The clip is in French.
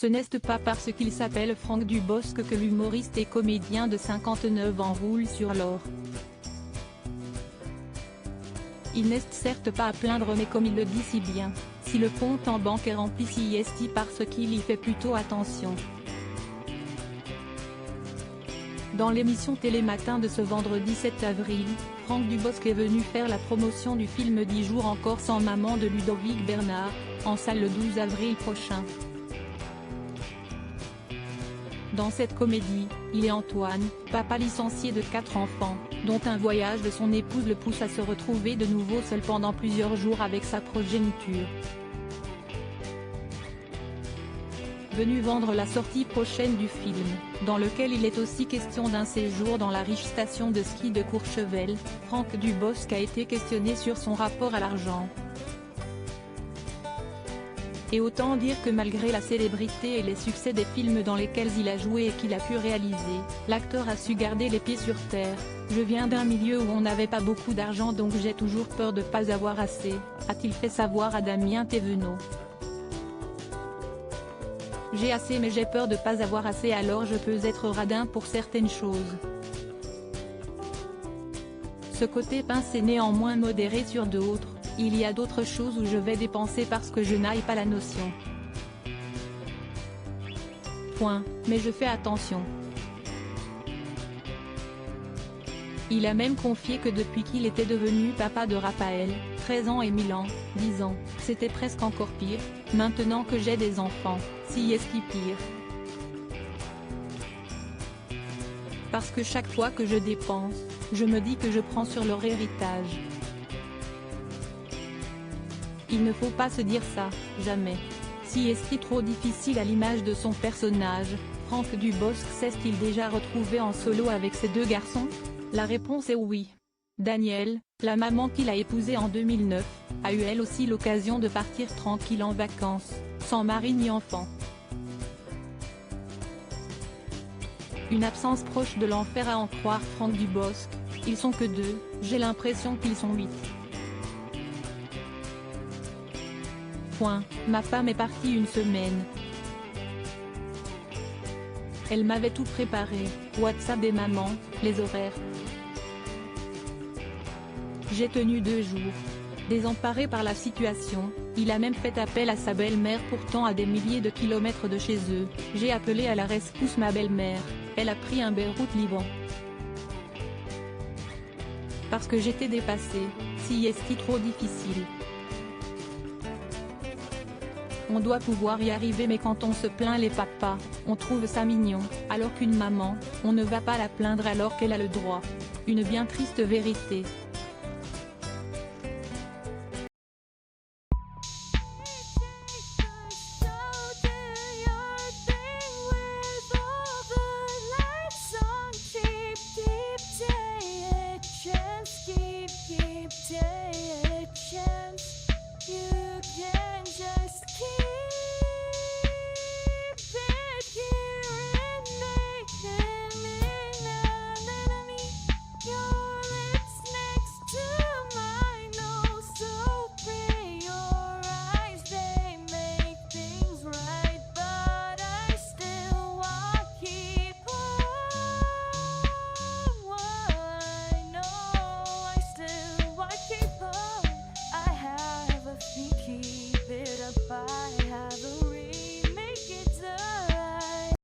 Ce n'est pas parce qu'il s'appelle Franck Dubosc que l'humoriste et comédien de 59 ans roule sur l'or. Il n'est certes pas à plaindre, mais comme il le dit si bien, si le compte en banque est rempli, c'est parce qu'il y fait plutôt attention. Dans l'émission Télématin de ce vendredi 7 avril, Franck Dubosc est venu faire la promotion du film 10 jours encore sans maman de Ludovic Bernard, en salle le 12 avril prochain. Dans cette comédie, il est Antoine, papa licencié de 4 enfants, dont un voyage de son épouse le pousse à se retrouver de nouveau seul pendant plusieurs jours avec sa progéniture. Venu vendre la sortie prochaine du film, dans lequel il est aussi question d'un séjour dans la riche station de ski de Courchevel, Franck Dubosc a été questionné sur son rapport à l'argent. Et autant dire que malgré la célébrité et les succès des films dans lesquels il a joué et qu'il a pu réaliser, l'acteur a su garder les pieds sur terre. Je viens d'un milieu où on n'avait pas beaucoup d'argent, donc j'ai toujours peur de pas avoir assez, a-t-il fait savoir à Damien Thévenot. J'ai assez mais j'ai peur de pas avoir assez, alors je peux être radin pour certaines choses. Ce côté pince est néanmoins modéré sur d'autres. Il y a d'autres choses où je vais dépenser parce que je n'aille pas la notion. Point, mais je fais attention. Il a même confié que depuis qu'il était devenu papa de Raphaël, 13 ans et Milan, 10 ans, c'était presque encore pire, maintenant que j'ai des enfants, si est-ce pire. Parce que chaque fois que je dépense, je me dis que je prends sur leur héritage. Il ne faut pas se dire ça, jamais. Si est-il trop difficile à l'image de son personnage, Franck Dubosc s'est-il déjà retrouvé en solo avec ses 2 garçons? La réponse est oui. Danielle, la maman qu'il a épousée en 2009, a eu elle aussi l'occasion de partir tranquille en vacances, sans mari ni enfant. Une absence proche de l'enfer à en croire Franck Dubosc, ils sont que 2, j'ai l'impression qu'ils sont 8. Point, ma femme est partie une semaine. Elle m'avait tout préparé, WhatsApp des mamans, les horaires. J'ai tenu 2 jours. Désemparé par la situation, il a même fait appel à sa belle-mère pourtant à des milliers de kilomètres de chez eux. J'ai appelé à la rescousse ma belle-mère, elle a pris un Beyrouth Liban. Parce que j'étais dépassée, si est-il trop difficile. On doit pouvoir y arriver, mais quand on se plaint les papas, on trouve ça mignon, alors qu'une maman, on ne va pas la plaindre alors qu'elle a le droit. Une bien triste vérité.